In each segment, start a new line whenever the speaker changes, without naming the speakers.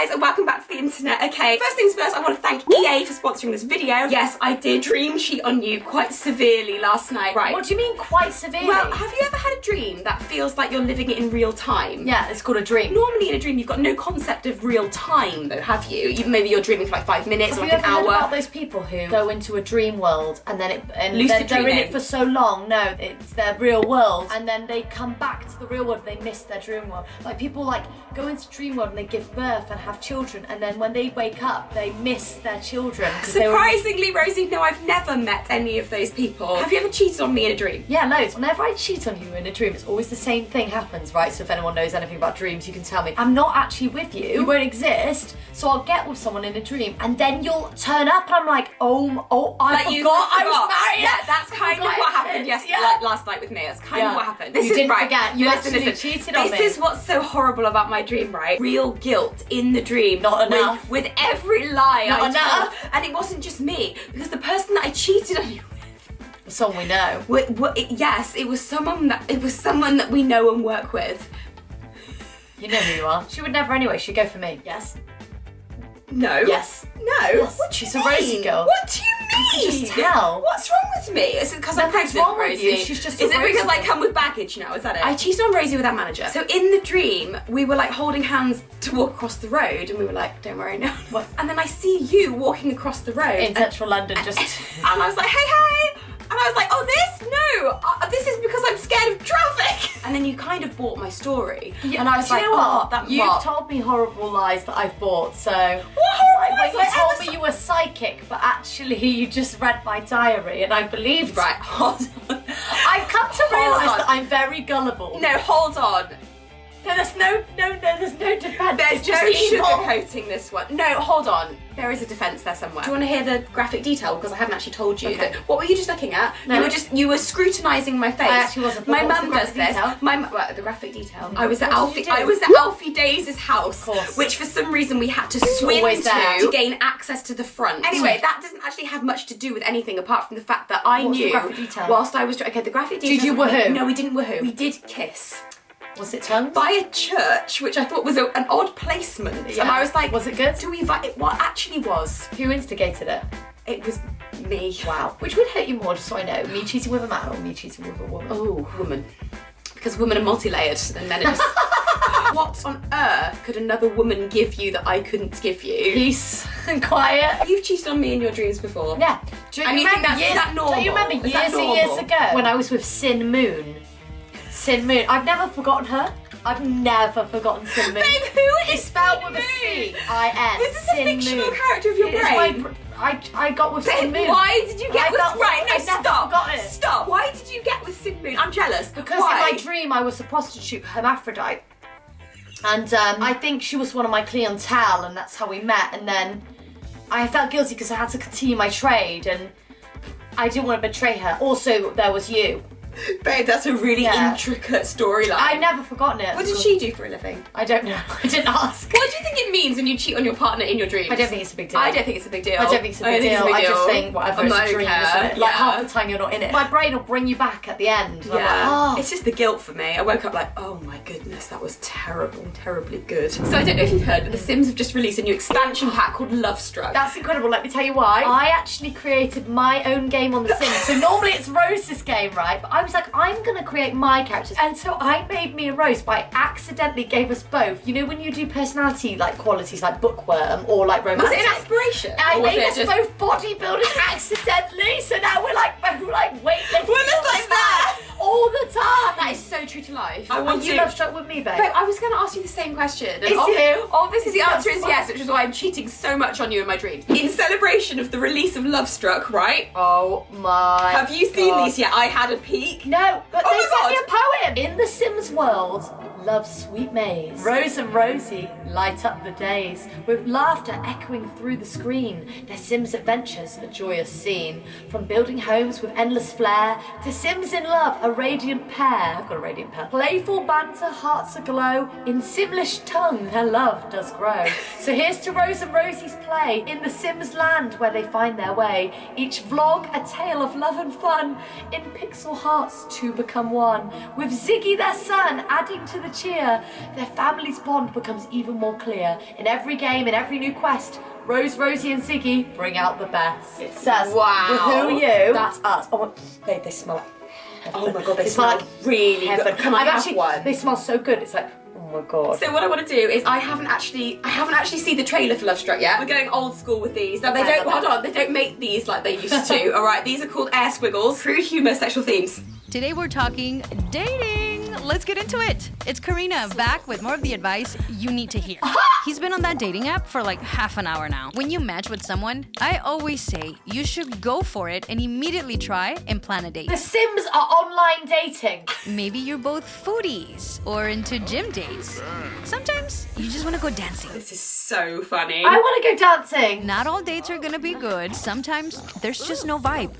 guys, and welcome back to the internet. Okay, first things first, I want to thank EA for sponsoring this video. Yes, I did dream cheat on you quite severely last night. Right.
What do you mean quite severely?
Well, have you ever had a dream that feels like you're living it in real time?
Yeah, it's called a dream.
Normally in a dream, you've got no concept of real time, though, have you? Even maybe you're dreaming for like 5 minutes or like an hour.
Have you ever heard about those people who go into a dream world and then they're in it for so long? No, it's their real world, and then they come back to the real world. They miss their dream world. Like people like go into dream world and they give birth and have children, and then when they wake up, they miss their children.
Surprisingly, Rosie, no, I've never met any of those people. Have you ever cheated on me in a dream?
Yeah, loads. Whenever I cheat on you in a dream, it's always the same thing happens, right? So if anyone knows anything about dreams, you can tell me. I'm not actually with you. You won't exist. So I'll get with someone in a dream, and then you'll turn up, and I'm like, I forgot I was married.
Yeah, that's kind of what happened like last night with me. That's kind of what happened.
You didn't forget. You actually cheated on me.
This is what's so horrible about my dream, right? Real guilt in the dream.
Not enough.
With every lie
Not
I
enough.
told. And it wasn't just me, because the person that I cheated on you with,
someone we know.
Yes, it was someone that we know and work with.
You know who you are. She would never anyway. She'd go for me. Yes.
No.
Yes.
No.
Yes.
What do
She's
you
a Rosie
mean?
girl.
What do you mean?
Just tell.
What's wrong with me? Is it because I'm
Nothing's
pregnant,
wrong with
Rosie?
you. She's just a
Is it
Rosie
because I
girl.
come with baggage now? Is that it? I cheated on Rosie with our manager. So in the dream, we were like holding hands to walk across the road, and we were like, "Don't worry, no." And then I see you walking across the road
In central London, just.
And I was like, "Hey!" And I was like, "Oh, this? No, this is because I'm scared of traffic." And then you kind of bought my story, and I was like,
you know
"Oh,
what?
that
You've told me horrible lies that I've bought, so.
What horrible lies?
When you told me you were psychic, but actually you just read my diary, and I believed.
Right, hold on.
I've come to realise that I'm very gullible.
No, hold on.
No, there's no defense.
There's no sugarcoating this one. No, hold on. There is a defence there somewhere. Do you want to hear the graphic detail? Because I haven't actually told you.
Okay.
What were you just looking at?
No.
You were scrutinising my face.
I actually wasn't.
My
What was
mum
the
does
graphic
this.
detail?
The graphic detail.
No.
I was at
What did you
Alfie Days' house,
Of course.
which for some reason we had to swim
always there.
to gain access to the front. Anyway, that doesn't actually have much to do with anything apart from the fact that I
What's the
knew
graphic detail?
whilst I was the graphic detail.
Did you woohoo?
No, we didn't woohoo. We did kiss.
Was it tongues?
By a church, which I thought was an odd placement.
Yeah.
And I was like,
Was it good?
What actually was?
Who instigated it?
It was me.
Wow. Which would hurt you more, just so I know? Me cheating with a man or me cheating with a woman?
Oh, woman. Because women are multi-layered, and men are just... What on earth could another woman give you that I couldn't give you?
Peace and quiet.
You've cheated on me in your dreams before.
Yeah. Do
And you think
remember
is that normal?
Do you remember
Is that
years and years
normal?
ago when I was with Sin Moon? Sin Moon. I've never forgotten her. I've never forgotten Sin Moon.
Babe, who is
It's spelled
Sin
with a
Moon?
C-I-N.
Is this a
Sin
fictional
Moon.
character of your
It is
brain?
I got with Sin
Babe,
Moon.
why did you get with... Right, no,
I've never
stop.
forgotten it.
Stop. Why did you get with Sin Moon? I'm jealous.
Because
why?
in my dream I was a prostitute hermaphrodite. And I think she was one of my clientele, and that's how we met. And then I felt guilty because I had to continue my trade, and I didn't want to betray her. Also, there was you.
Babe, that's a really intricate storyline.
I've never forgotten it.
What did she do for a living?
I don't know. I didn't ask.
What do you think it means when you cheat on your partner in your dreams?
I don't think it's a big deal.
I don't think it's a big deal.
I don't think it's a big deal. I just think whatever, it's a dream, isn't it? Like half the time you're not in it. My brain will bring you back at the end.
Yeah.
I'm like, oh.
It's just the guilt for me. I woke up like, oh my goodness, that was terrible, terribly good. So I don't know if you've heard, but The Sims have just released a new expansion pack called Lovestruck.
That's incredible. Let me tell you why. I actually created my own game on The Sims. So normally it's Rose's game, right? But I was like, I'm gonna create my characters. And so I made me and Rose, but I accidentally gave us both. You know when you do personality like qualities like bookworm or like romantic?
Was it an aspiration?
I
Or was
made
it
us
just...
both bodybuilders accidentally. So now we're like weightlifting.
We're just like that.
all the time.
That is so true to life.
I want you love struck with me, babe.
Babe, I was going to ask you the same question. And
Is you?
Obviously the answer is yes, which is why I'm cheating so much on you in my dreams. In celebration of the release of Lovestruck, right?
Oh my
Have you seen
God.
these yet? I had a peek.
No, but
Oh
they
my
sent me
God.
a poem. In the Sims world, love's sweet maze. Rose and Rosie light up the days with laughter echoing through the screen. Their Sims adventures a joyous scene. From building homes with endless flair to Sims in love, a radiant pair. I've got a radiant pair. Playful banter, hearts aglow. In Simlish tongue, their love does grow. So here's to Rose and Rosie's play in the Sims land where they find their way. Each vlog a tale of love and fun. In pixel hearts two become one. With Ziggy their son adding to the the cheer. Their family's bond becomes even more clear. In every game, in every new quest, Rose, Rosie and Ziggy bring out the best. It says,
wow.
With who are you? That's us. Oh, babe, they smell like heaven.
Oh my god, they smell like
really
good. Can I have one?
They smell so good. It's like, oh my god.
So what I want to do is I haven't actually seen the trailer for Lovestruck yet. We're going old school with these. Now they don't make these like they used to. All right, these are called air squiggles. Crude humor, sexual themes.
Today we're talking dating. Let's get into it. It's Karina back with more of the advice you need to hear. He's been on that dating app for like half an hour now. When you match with someone, I always say you should go for it and immediately try and plan a date.
The Sims are online dating.
Maybe you're both foodies or into gym dates. Sometimes you just want to go dancing.
This is so funny.
I want to go dancing.
Not all dates are gonna be good. Sometimes there's just no vibe.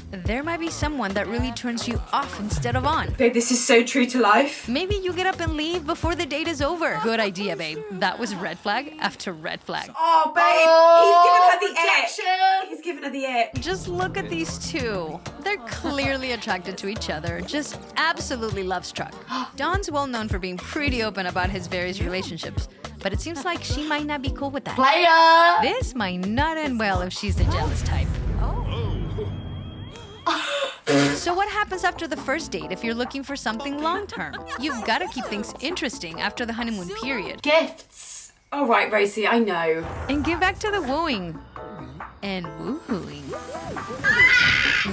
There might be someone that really turns you off instead of on.
Babe, this is so true to life.
Maybe you get up and leave before the date is over. Good idea, babe. That was red flag after red flag.
Oh, babe, he's given her the ick. He's given her the ick.
Just look at these two. They're clearly attracted to each other, just absolutely love-struck. Don's well known for being pretty open about his various relationships, but it seems like she might not be cool with that.
Player!
This might not end well if she's the jealous type. So what happens after the first date if you're looking for something long-term? You've got to keep things interesting after the honeymoon period.
Gifts.
All right, Rosie, I know.
And get back to the wooing. And woohooing.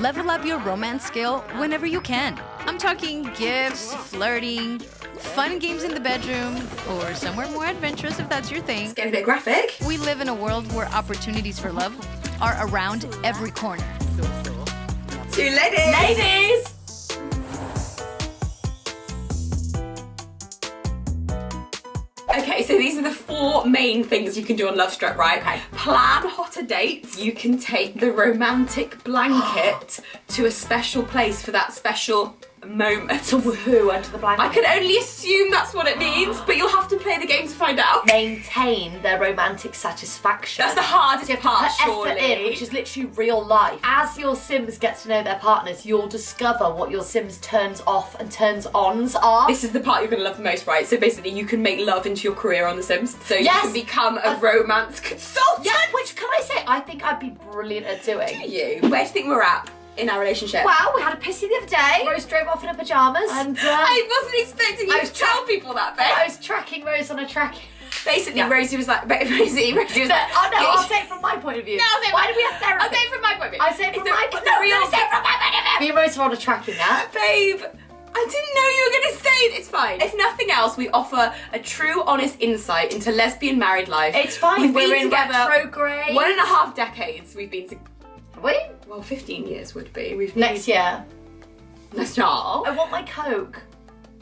Level up your romance skill whenever you can. I'm talking gifts, flirting, fun games in the bedroom, or somewhere more adventurous if that's your thing.
It's getting a bit graphic.
We live in a world where opportunities for love are around every corner.
Two ladies.
Ladies!
Okay, so these are the 4 main things you can do on Lovestruck, right? Okay. Plan hotter dates. You can take the romantic blanket to a special place for that special moment.
To woohoo under the blanket.
I can only assume that's what it means, but you'll have to play the game to find out.
Maintain their romantic satisfaction.
That's the hardest part,
put
surely.
effort in, which is literally real life. As your Sims get to know their partners, you'll discover what your Sims turns off and turns ons are.
This is the part you're going to love the most, right? So basically you can make love into your career on The Sims. So you can become a romance consultant.
Yeah, which can I say, I think I'd be brilliant at doing.
Do you? Where do you think we're at in our relationship?
Well, we had a pissy the other day. Rose drove off in her pyjamas. And
I wasn't expecting you to tell people that, babe.
I was tracking Rose on a tracking.
Basically, Rosie was like, Rosie was like,
oh no, I'll say it from my point of view.
No,
why do we have therapy?
I'll say it from my point of view.
I say it from my point of view.
No, say it from my point of view.
Me and Rose are on a tracking that.
Babe, I didn't know you were going to say it. It's fine. If nothing else, we offer a true, honest insight into lesbian married life.
It's fine.
We're in
together retrograde.
1.5 decades we've been together.
We?
Well, 15 years would be. We've
Next year.
Let's not.
I want my Coke.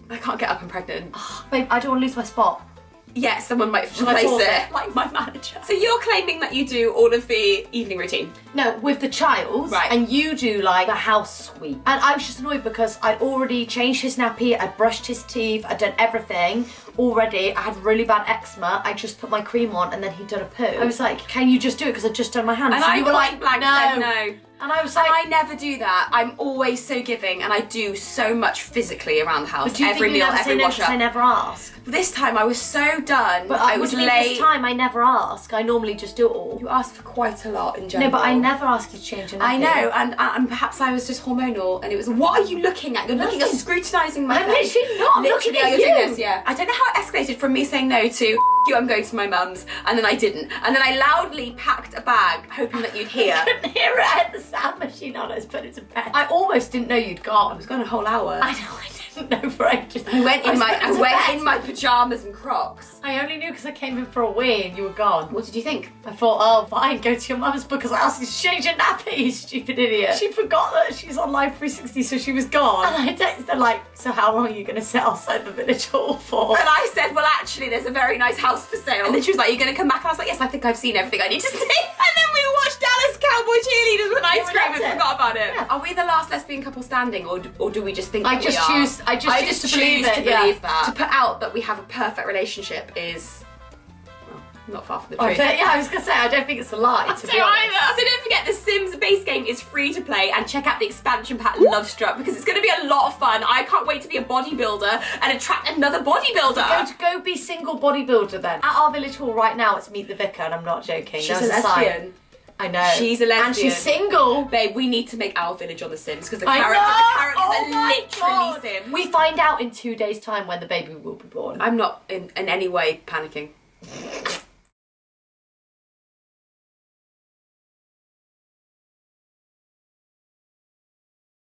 I can't get up, I'm pregnant.
Oh, babe, I don't want to lose my spot.
Yeah, someone might replace it. Like my manager. So you're claiming that you do all of the evening routine?
No, with the child.
Right.
And you do like the house sweep. And I was just annoyed because I'd already changed his nappy, I'd brushed his teeth, I'd done everything already. I had really bad eczema. I just put my cream on and then he'd done a poo. I was like, can you just do it? Because I'd just done my hands.
And
so
I
you were like,
blank said no.
And I was like,
I never do that. I'm always so giving and I do so much physically around the house.
But do you
every
think you
meal,
never
every
say no
wash
because I
up.
never ask?
This time I was so done.
But
I was late.
This time I never ask. I normally just do it all.
You asked for quite a lot in general.
No, but I never ask you to change your nappy.
I know, and perhaps I was just hormonal, and it was. What are you looking at? You're looking. You're scrutinising my.
I'm literally not looking at
you're
you.
doing this, yeah. I don't know how it escalated from me saying no to you. I'm going to my mum's, and then I didn't, and then I loudly packed a bag, hoping that you'd hear.
I couldn't hear it. I had the sound machine on. I was putting it to bed. I almost didn't know you'd gone.
I was gone a whole hour.
I know. I didn't know for ages.
I went in my pajamas and Crocs.
I only knew because I came in for a wee and you were gone.
What did you think?
I thought, oh, fine, go to your mum's because I asked you to change your nappy, you stupid idiot. She forgot that she's on Live 360, so she was gone. And I texted her like, so how long are you going to sit outside the village hall for?
And I said, well, actually, there's a very nice house for sale. And then she was like, you're going to come back? And I was like, yes, I think I've seen everything I need to see. And then we watched Dallas Cowboy Cheerleaders when I screamed and forgot about it. Yeah. Are we the last lesbian couple standing, or do we just think
I
that
just
we are?
choose to believe
that. To put out that we have a perfect relationship is... not far from the
I
truth.
don't- yeah, I was gonna say, I don't think it's a lie, to be honest.
So don't forget, the Sims base game is free to play, and check out the expansion pack Lovestruck, because it's going to be a lot of fun. I can't wait to be a bodybuilder and attract another bodybuilder.
Go be single bodybuilder then. At our village hall right now, it's Meet the Vicar, and I'm not joking.
She's
There's
a
sign.
lesbian.
I know.
She's a lesbian.
And she's single.
Babe, we need to make our village on The Sims, because the
I
characters
know! Oh
are
my
literally
God.
Sims.
We find out in 2 days' time when the baby will be born.
I'm not in any way panicking.